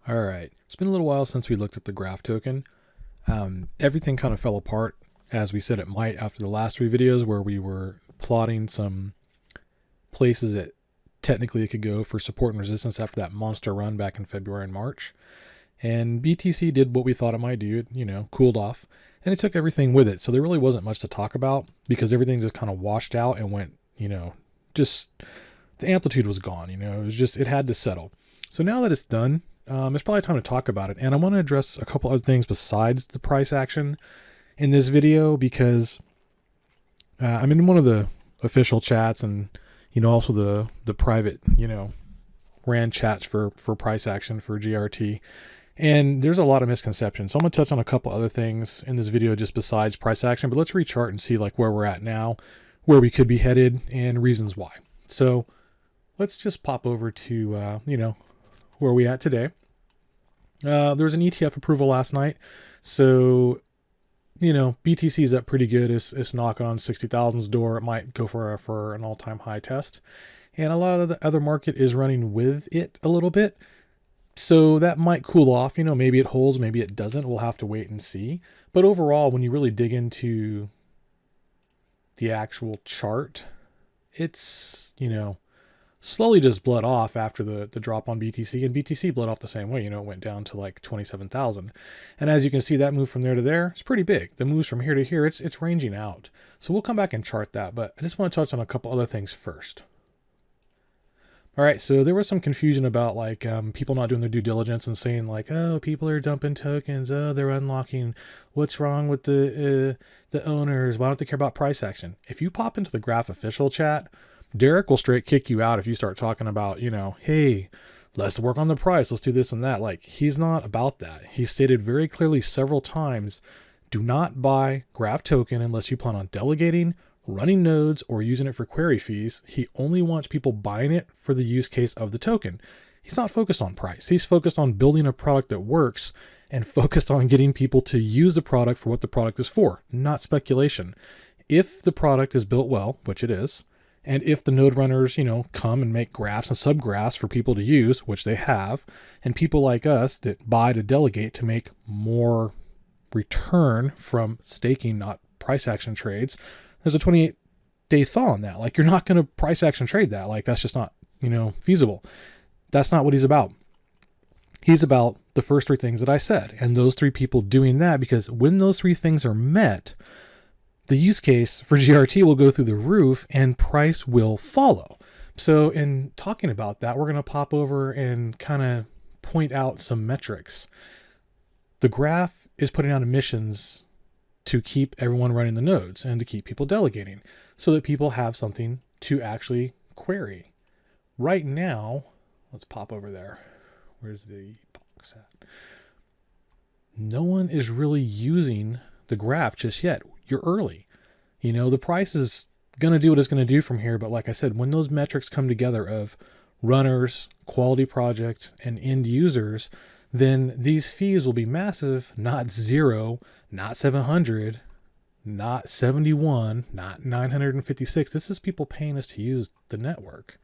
All right. It's been a little while since we looked at the graph token. Everything kind of fell apart as we said it might after the last three videos where we were plotting some places that technically it could go for support and resistance after that monster run back in February and March. And BTC did what we thought it might do. It, cooled off and it took everything with it. So there really wasn't much to talk about because everything just kind of washed out and went, just the amplitude was gone. It had to settle. So now that it's done, it's probably time to talk about it. And I want to address a couple other things besides the price action in this video because I'm in one of the official chats and, also the private, ran chats for price action for GRT. And there's a lot of misconceptions. So I'm going to touch on a couple other things in this video just besides price action, but let's rechart and see like where we're at now, where we could be headed and reasons why. So let's just pop over to, where we at today. There was an ETF approval last night. So, BTC is up pretty good. It's knocking on 60,000's door. It might go for an all-time high test. And a lot of the other market is running with it a little bit. So that might cool off. Maybe it holds, maybe it doesn't. We'll have to wait and see. But overall, when you really dig into the actual chart, it's, slowly just bled off after the drop on BTC, and BTC bled off the same way. It went down to like 27,000. And as you can see, that move from there to there, it's pretty big. The moves from here to here, it's ranging out. So we'll come back and chart that, but I just want to touch on a couple other things first. All right, so there was some confusion about like people not doing their due diligence and saying like, oh, people are dumping tokens. Oh, they're unlocking. What's wrong with the owners? Why don't they care about price action? If you pop into the Graph official chat, Derek will straight kick you out if you start talking about, hey, let's work on the price. Let's do this and that. Like, he's not about that. He stated very clearly several times, do not buy Graph token unless you plan on delegating, running nodes, or using it for query fees. He only wants people buying it for the use case of the token. He's not focused on price. He's focused on building a product that works and focused on getting people to use the product for what the product is for, not speculation. If the product is built well, which it is, and if the node runners, come and make graphs and subgraphs for people to use, which they have, and people like us that buy to delegate to make more return from staking, not price action trades, there's a 28-day thaw on that. Like, you're not going to price action trade that. Like, that's just not, feasible. That's not what he's about. He's about the first three things that I said, and those three people doing that, because when those three things are met, the use case for GRT will go through the roof and price will follow. So in talking about that, we're going to pop over and kind of point out some metrics. The graph is putting out emissions to keep everyone running the nodes and to keep people delegating so that people have something to actually query. Right now, let's pop over there. Where's the box at? No one is really using the graph just yet. You're early. The price is going to do what it's going to do from here. But like I said, when those metrics come together of runners, quality projects, and end users, then these fees will be massive, not 0, not 700, not 71, not 956. This is people paying us to use the network.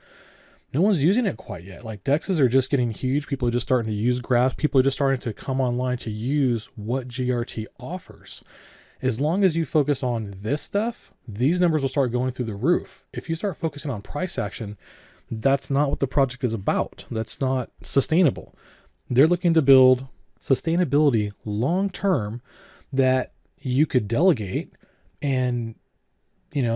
No one's using it quite yet. Like, DEXs are just getting huge. People are just starting to use graphs. People are just starting to come online to use what GRT offers. As long as you focus on this stuff, these numbers will start going through the roof. If you start focusing on price action, that's not what the project is about. That's not sustainable. They're looking to build sustainability long-term that you could delegate and,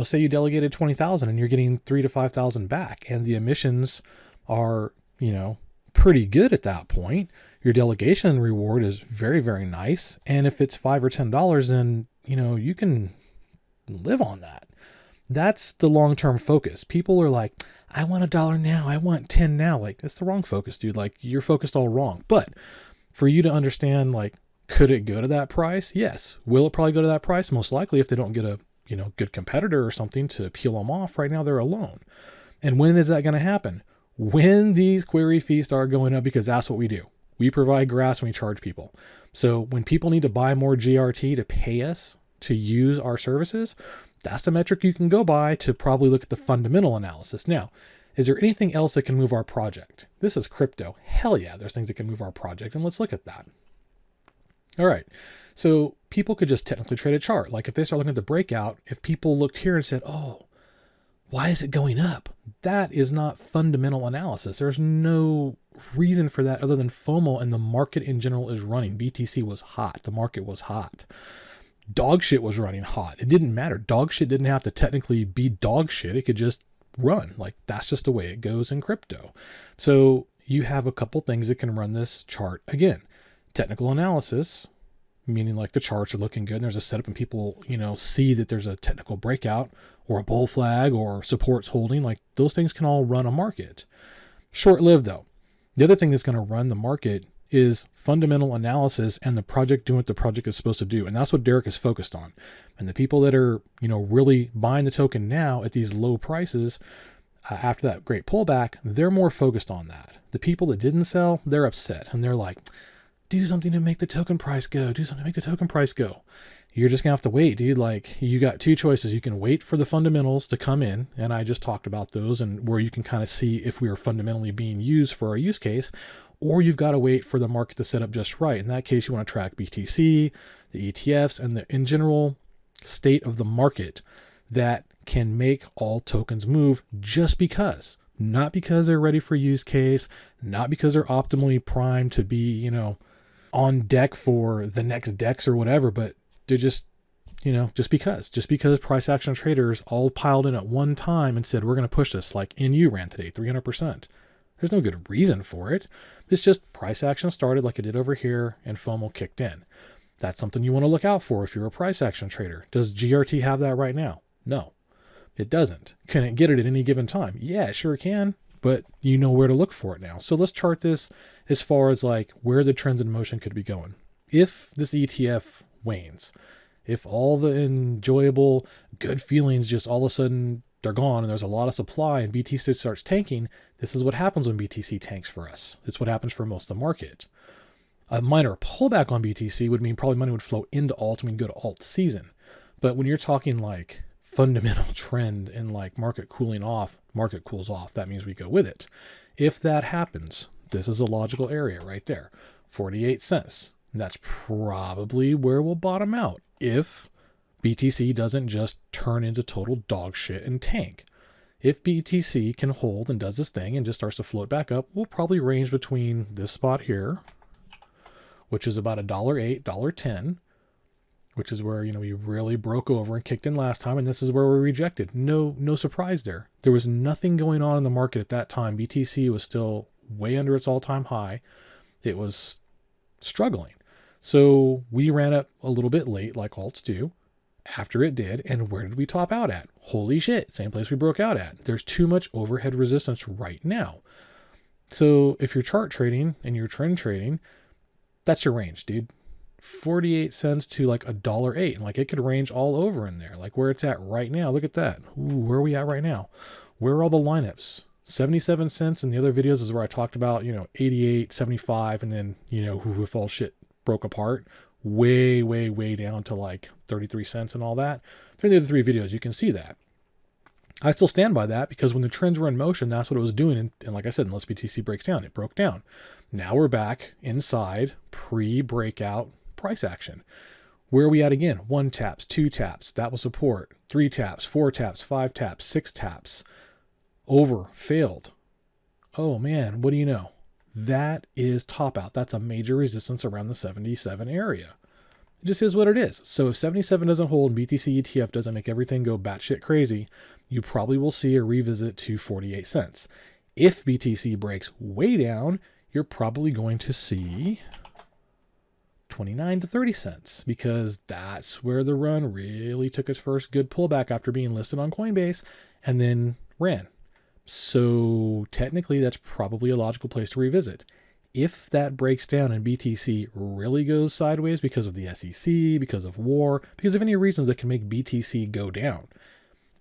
say you delegated 20,000 and you're getting 3,000 to 5,000 back, and the emissions are, pretty good at that point. Your delegation reward is very, very nice. And if it's $5 or $10, then, you can live on that. That's the long-term focus. People are like, I want $1 now. I want 10 now. Like, that's the wrong focus, dude. Like, you're focused all wrong. But for you to understand, like, could it go to that price? Yes. Will it probably go to that price? Most likely, if they don't get a, good competitor or something to peel them off. Right now, they're alone. And when is that going to happen? When these query fees start going up, because that's what we do. We provide graphs and we charge people. So when people need to buy more GRT to pay us to use our services, that's the metric you can go by to probably look at the fundamental analysis. Now, Is there anything else that can move our project? This is crypto. Hell yeah, there's things that can move our project, and let's look at that. All right, so people could just technically trade a chart. Like if they start looking at the breakout, if people looked here and said, oh, why is it going up? That is not fundamental analysis. There's no reason for that other than FOMO, and the market in general is running. BTC was hot. The market was hot. Dog shit was running hot. It didn't matter. Dog shit didn't have to technically be dog shit. It could just run. Like that's just the way it goes in crypto. So you have a couple things that can run this chart. Again, technical analysis, meaning like the charts are looking good and there's a setup and people, see that there's a technical breakout or a bull flag or supports holding. Like those things can all run a market. Short-lived though. The other thing that's going to run the market is fundamental analysis and the project doing what the project is supposed to do. And that's what Derek is focused on. And the people that are, really buying the token now at these low prices, after that great pullback, they're more focused on that. The people that didn't sell, they're upset and they're like, do something to make the token price go. Do something to make the token price go. You're just gonna have to wait, dude. Like you got two choices. You can wait for the fundamentals to come in. And I just talked about those and where you can kind of see if we are fundamentally being used for our use case, or you've got to wait for the market to set up just right. In that case, you want to track BTC, the ETFs, and the in general state of the market that can make all tokens move just because. Not because they're ready for use case, not because they're optimally primed to be, on deck for the next DEX or whatever, but they're just, just because price action traders all piled in at one time and said, we're going to push this like NU ran today, 300%. There's no good reason for it. It's just price action started like it did over here and FOMO kicked in. That's something you want to look out for if you're a price action trader. Does GRT have that right now? No, it doesn't. Can it get it at any given time? Yeah, it sure can, but you know where to look for it now. So let's chart this as far as like where the trends in motion could be going. If this ETF wanes, if all the enjoyable good feelings just all of a sudden they're gone and there's a lot of supply and BTC starts tanking, this is what happens when BTC tanks for us. It's what happens for most of the market. A minor pullback on BTC would mean probably money would flow into alt and we'd go to alt season. But when you're talking like fundamental trend and like market cooling off, market cools off, that means we go with it. If that happens, this is a logical area right there, 48 cents. That's probably where we'll bottom out if BTC doesn't just turn into total dog shit and tank. If BTC can hold and does this thing and just starts to float back up, we'll probably range between this spot here, which is about $1.08, $1.10, which is where, we really broke over and kicked in last time. And this is where we rejected. No surprise there. There was nothing going on in the market at that time. BTC was still way under its all-time high. It was struggling. So we ran up a little bit late like alts do after it did. And where did we top out at? Holy shit. Same place we broke out at. There's too much overhead resistance right now. So if you're chart trading and you're trend trading, that's your range, dude. 48 cents to like $1.08. And like it could range all over in there. Like where it's at right now. Look at that. Ooh, where are we at right now? Where are all the lineups? 77 cents in the other videos is where I talked about, 88, 75, and then, if all shit broke apart, way down to like 33 cents and all that. Through the other three videos, you can see that. I still stand by that because when the trends were in motion, that's what it was doing. And like I said, unless BTC breaks down, it broke down. Now we're back inside pre-breakout price action. Where are we at again? 1 taps, 2 taps, that was support, 3 taps, 4 taps, 5 taps, 6 taps. Over, failed. Oh man, what do you know? That is top out. That's a major resistance around the 77 area. It just is what it is. So if 77 doesn't hold and BTC ETF doesn't make everything go batshit crazy, you probably will see a revisit to 48 cents. If BTC breaks way down, you're probably going to see 29 to 30 cents because that's where the run really took its first good pullback after being listed on Coinbase and then ran. So technically that's probably a logical place to revisit. If that breaks down and BTC really goes sideways because of the SEC, because of war, because of any reasons that can make BTC go down.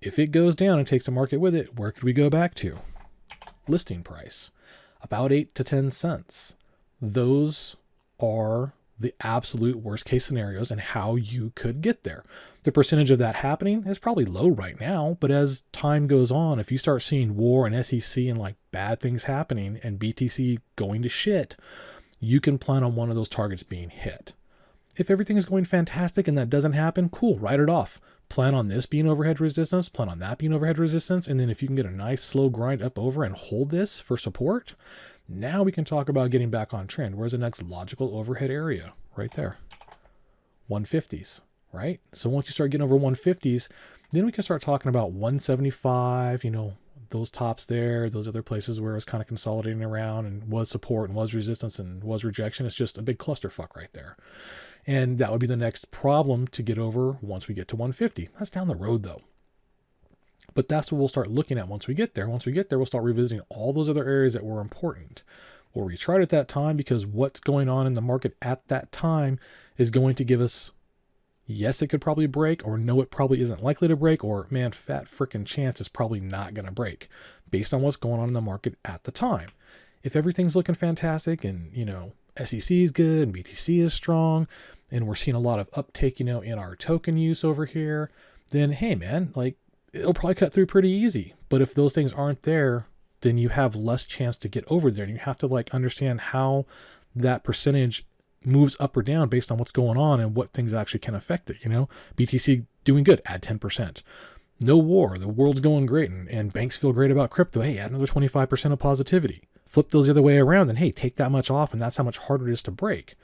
If it goes down and takes the market with it, where could we go back to? Listing price, about 8 to 10 cents. Those are the absolute worst case scenarios and how you could get there. The percentage of that happening is probably low right now, but as time goes on, if you start seeing war and SEC and like bad things happening and BTC going to shit, you can plan on one of those targets being hit. If everything is going fantastic and that doesn't happen, cool, write it off. Plan on this being overhead resistance, plan on that being overhead resistance, and then if you can get a nice slow grind up over and hold this for support, now we can talk about getting back on trend. Where's the next logical overhead area? Right there. 150s, right? So once you start getting over 150s, then we can start talking about 175, those tops there, those other places where it's kind of consolidating around and was support and was resistance and was rejection. It's just a big clusterfuck right there. And that would be the next problem to get over once we get to 150. That's down the road though. But that's what we'll start looking at once we get there. Once we get there, we'll start revisiting all those other areas that were important. We'll retry it at that time because what's going on in the market at that time is going to give us, yes, it could probably break, or no, it probably isn't likely to break, or man, fat freaking chance it's probably not going to break based on what's going on in the market at the time. If everything's looking fantastic and, SEC is good and BTC is strong and we're seeing a lot of uptake, in our token use over here, then hey man, like it'll probably cut through pretty easy. But if those things aren't there, then you have less chance to get over there. And you have to like understand how that percentage moves up or down based on what's going on and what things actually can affect it. BTC doing good, add 10%. No war, the world's going great and banks feel great about crypto. Hey, add another 25% of positivity. Flip those the other way around and hey, take that much off and that's how much harder it is to break.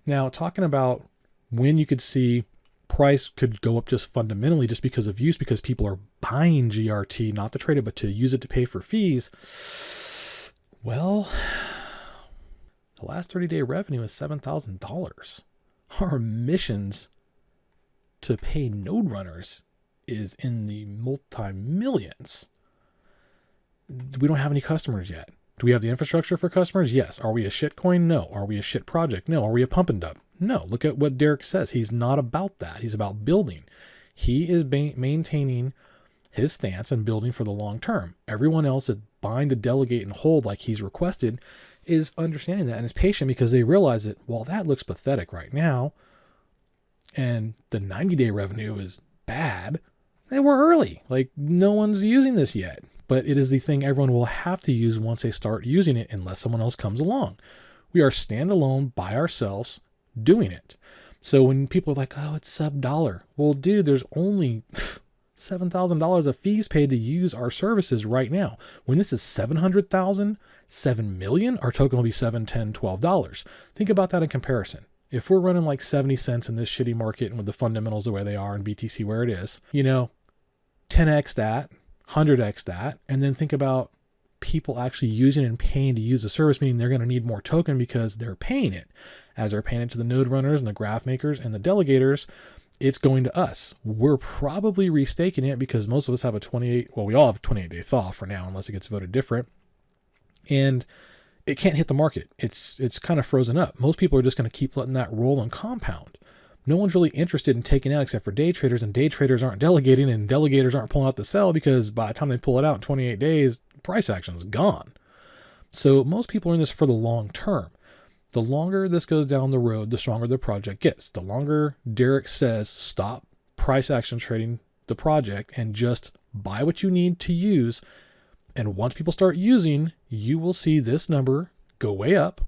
Now, talking about when you could see price could go up just fundamentally just because of use, because people are buying GRT, not to trade it, but to use it to pay for fees. Well, the last 30-day revenue is $7,000. Our emissions to pay node runners is in the multi-millions. We don't have any customers yet. Do we have the infrastructure for customers? Yes. Are we a shit coin? No. Are we a shit project? No. Are we a pump and dump? No. Look at what Derek says. He's not about that. He's about building. He is maintaining his stance and building for the long term. Everyone else is buying to delegate and hold like he's requested is understanding that and is patient because they realize that, well, that looks pathetic right now and the 90-day revenue is bad. They were early. Like no one's using this yet. But it is the thing everyone will have to use once they start using it unless someone else comes along. We are standalone by ourselves doing it. So when people are like, oh, it's sub-$1. Well, dude, there's only $7,000 of fees paid to use our services right now. When this is $700,000, $7 million, our token will be $7, $10, $12. Think about that in comparison. If we're running like 70 cents in this shitty market and with the fundamentals the way they are and BTC where it is, 10x that, 100x that, and then think about people actually using and paying to use the service, meaning they're going to need more token because they're paying it. As they're paying it to the node runners and the graph makers and the delegators, it's going to us. We're probably restaking it because most of us have we all have a 28-day thaw for now, unless it gets voted different. And it can't hit the market. It's kind of frozen up. Most people are just going to keep letting that roll and compound. No one's really interested in taking out except for day traders, and day traders aren't delegating and delegators aren't pulling out the sell because by the time they pull it out in 28 days, price action is gone. So most people are in this for the long term. The longer this goes down the road, the stronger the project gets. The longer Derek says, stop price action trading the project and just buy what you need to use. And once people start using, you will see this number go way up.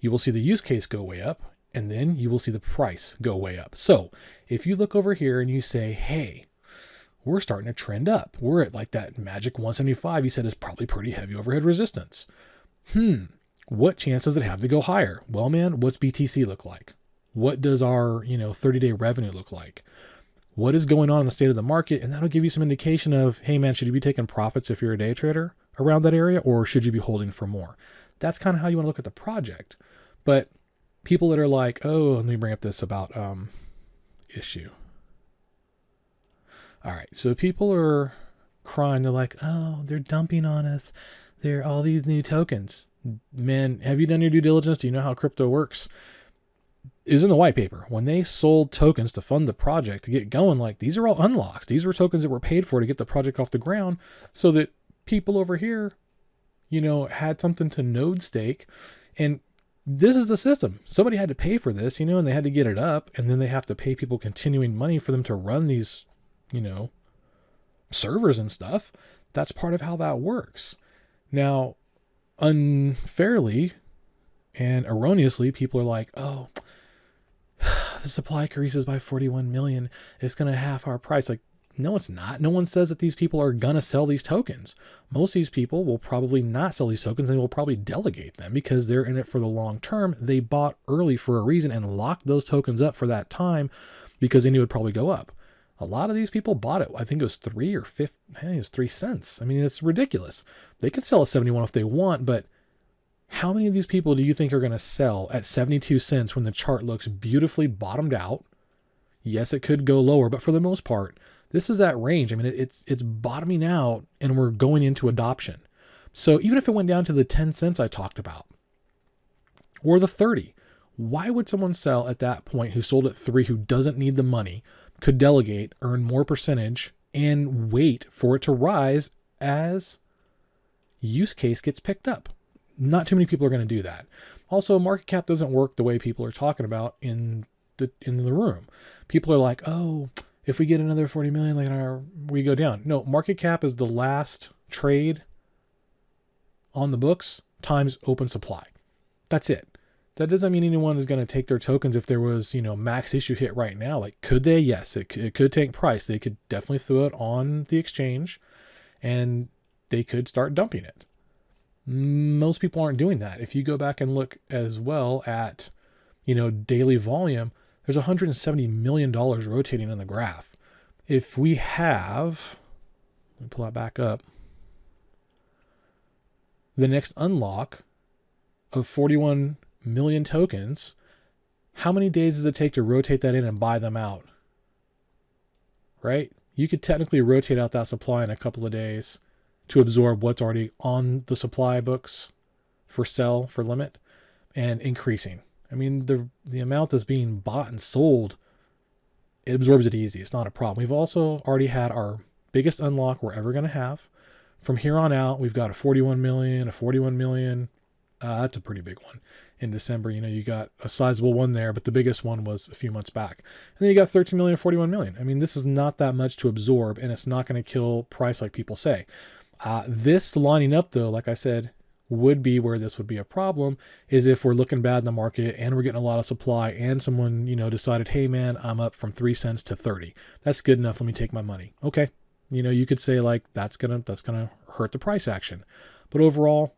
You will see the use case go way up. And then you will see the price go way up. So if you look over here and you say, hey, we're starting to trend up. We're at like that magic 175 you said is probably pretty heavy overhead resistance. What chance does it have to go higher? Well, man, what's BTC look like? What does our 30-day revenue look like? What is going on in the state of the market? And that'll give you some indication of, hey man, should you be taking profits if you're a day trader around that area, or should you be holding for more? That's kind of how you want to look at the project. But people that are like, oh, let me bring up this about issue. All right, so people are crying. They're like, oh, they're dumping on us. They're all these new tokens. Man, have you done your due diligence? Do you know how crypto works? It was in the white paper. When they sold tokens to fund the project to get going, like these are all unlocks. These were tokens that were paid for to get the project off the ground so that people over here, had something to node stake. And This is the system. Somebody had to pay for this, and they had to get it up, and then they have to pay people continuing money for them to run these, servers and stuff. That's part of how that works. Now, unfairly and erroneously, people are like, oh, the supply increases by 41 million. It's going to half our price. Like, no, it's not. No one says that these people are going to sell these tokens. Most of these people will probably not sell these tokens and will probably delegate them because they're in it for the long term. They bought early for a reason and locked those tokens up for that time because they knew it would probably go up. A lot of these people bought it. I think it was 3 or 5. I think it was 3 cents. I mean, it's ridiculous. They could sell at 71 if they want, but how many of these people do you think are going to sell at 72 cents when the chart looks beautifully bottomed out? Yes, it could go lower, but for the most part, this is that range. I mean, it's bottoming out and we're going into adoption. So even if it went down to the 10 cents I talked about or the 30, why would someone sell at that point who sold at 3, who doesn't need the money, could delegate, earn more percentage, and wait for it to rise as use case gets picked up? Not too many people are going to do that. Also, market cap doesn't work the way people are talking about in the room. People are like, oh, if we get another 40 million, like we go down. No, market cap is the last trade on the books times open supply. That's it. That doesn't mean anyone is going to take their tokens if there was, max issue hit right now. Like, could they? Yes, it could take price. They could definitely throw it on the exchange and they could start dumping it. Most people aren't doing that. If you go back and look as well at, daily volume, there's $170 million rotating in the graph. If we have, let me pull that back up, the next unlock of 41 million tokens, how many days does it take to rotate that in and buy them out? Right? You could technically rotate out that supply in a couple of days to absorb what's already on the supply books for sell, for limit, and increasing. I mean, the amount that's being bought and sold, it absorbs it easy. It's not a problem. We've also already had our biggest unlock we're ever going to have. From here on out, we've got a 41 million, a 41 million. That's a pretty big one. In December, you got a sizable one there, but the biggest one was a few months back. And then you got 13 million, 41 million. I mean, this is not that much to absorb, and it's not going to kill price like people say. This lining up, though, like I said, would be where this would be a problem, is if we're looking bad in the market and we're getting a lot of supply and someone, decided, hey man, I'm up from 3 cents to 30. That's good enough. Let me take my money. Okay. You could say like, that's going to hurt the price action. But overall,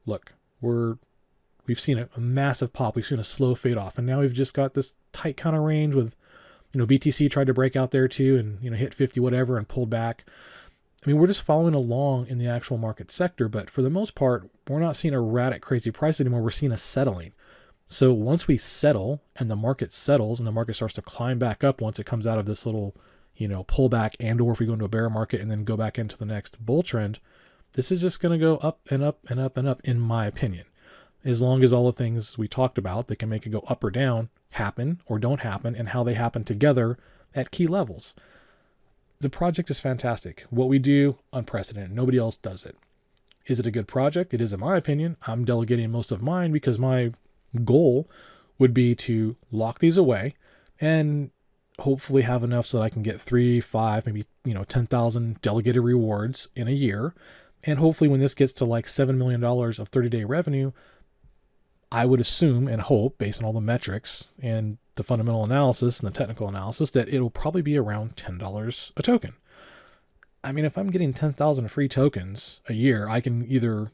look, we've seen a massive pop. We've seen a slow fade off. And now we've just got this tight kind of range with, BTC tried to break out there too and, hit 50 whatever and pulled back. I mean, we're just following along in the actual market sector, but for the most part, we're not seeing a erratic, crazy price anymore. We're seeing a settling. So once we settle and the market settles and the market starts to climb back up once it comes out of this little, pullback, and or if we go into a bear market and then go back into the next bull trend, this is just going to go up and up and up and up, in my opinion. As long as all the things we talked about that can make it go up or down happen or don't happen, and how they happen together at key levels. The project is fantastic. What we do, unprecedented. Nobody else does it. Is it a good project? It is, in my opinion. I'm delegating most of mine because my goal would be to lock these away and hopefully have enough so that I can get 3, 5, maybe 10,000 delegated rewards in a year. And hopefully when this gets to like $7 million of 30-day revenue, I would assume and hope, based on all the metrics and the fundamental analysis and the technical analysis, that it'll probably be around $10 a token. I mean, if I'm getting 10,000 free tokens a year, I can either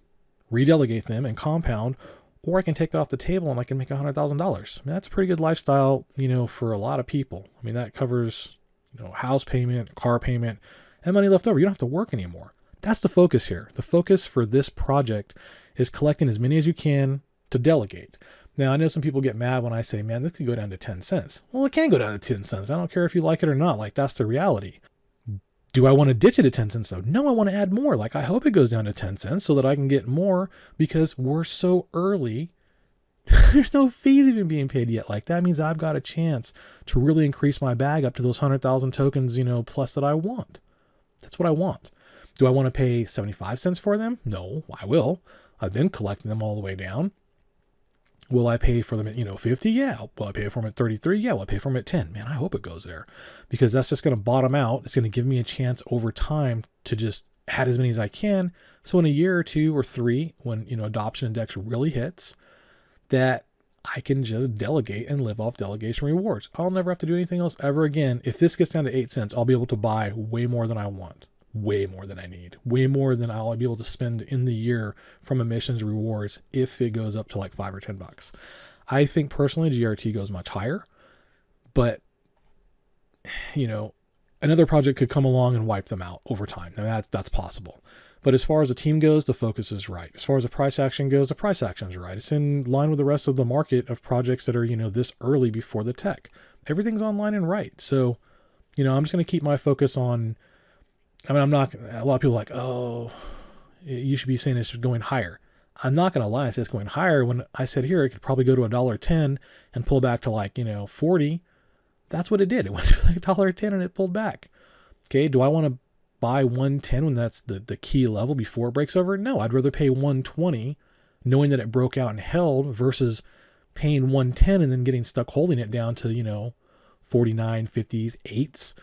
redelegate them and compound, or I can take that off the table and I can make $100,000. I mean, that's a pretty good lifestyle, for a lot of people. I mean, that covers, house payment, car payment, and money left over. You don't have to work anymore. That's the focus here. The focus for this project is collecting as many as you can to delegate. Now, I know some people get mad when I say, man, this could go down to 10 cents. Well, it can go down to 10 cents. I don't care if you like it or not. Like, that's the reality. Do I want to ditch it at 10 cents though? No, I want to add more. Like, I hope it goes down to 10 cents so that I can get more, because we're so early. There's no fees even being paid yet. Like, that means I've got a chance to really increase my bag up to those 100,000 tokens, plus that I want. That's what I want. Do I want to pay 75 cents for them? No, I will. I've been collecting them all the way down. Will I pay for them at 50? Yeah. Will I pay for them at 33? Yeah. Will I pay for them at 10? Man, I hope it goes there, because that's just going to bottom out. It's going to give me a chance over time to just add as many as I can. So in a year or 2 or 3, when adoption index really hits, that I can just delegate and live off delegation rewards. I'll never have to do anything else ever again. If this gets down to 8 cents, I'll be able to buy way more than I want, way more than I need, way more than I'll be able to spend in the year from emissions rewards if it goes up to like $5 or $10. I think personally GRT goes much higher, but another project could come along and wipe them out over time. Now that's possible. But as far as the team goes, the focus is right. As far as the price action goes, the price action is right. It's in line with the rest of the market of projects that are, this early before the tech. Everything's online and right. So, I'm just going to keep my focus on, a lot of people are like, oh, you should be saying it's going higher. I'm not going to lie. I said it's going higher when I said here, it could probably go to $1.10 and pull back to 40. That's what it did. It went to like $1.10 and it pulled back. Okay. Do I want to buy 110 when that's the key level before it breaks over? No, I'd rather pay 120 knowing that it broke out and held versus paying 110 and then getting stuck holding it down to 49, 50s, 8s.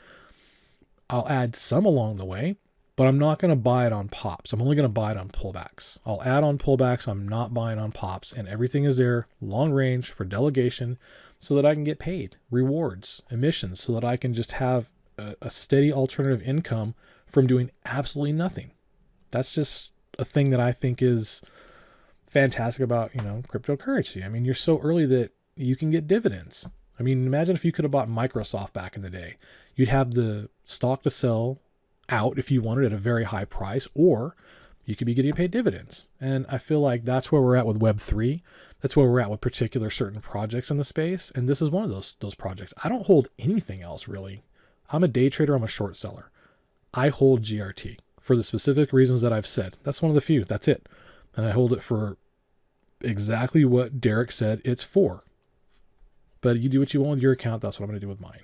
I'll add some along the way, but I'm not going to buy it on pops. I'm only going to buy it on pullbacks. I'll add on pullbacks. I'm not buying on pops, and everything is there long range for delegation so that I can get paid rewards, emissions, so that I can just have a steady alternative income from doing absolutely nothing. That's just a thing that I think is fantastic about, cryptocurrency. You're so early that you can get dividends. Imagine if you could have bought Microsoft back in the day. You'd have the stock to sell out if you wanted at a very high price, or you could be getting paid dividends. And I feel like that's where we're at with Web3. That's where we're at with particular certain projects in the space. And this is one of those projects. I don't hold anything else really. I'm a day trader. I'm a short seller. I hold GRT for the specific reasons that I've said. That's one of the few. That's it. And I hold it for exactly what Derek said it's for. But you do what you want with your account. That's what I'm going to do with mine.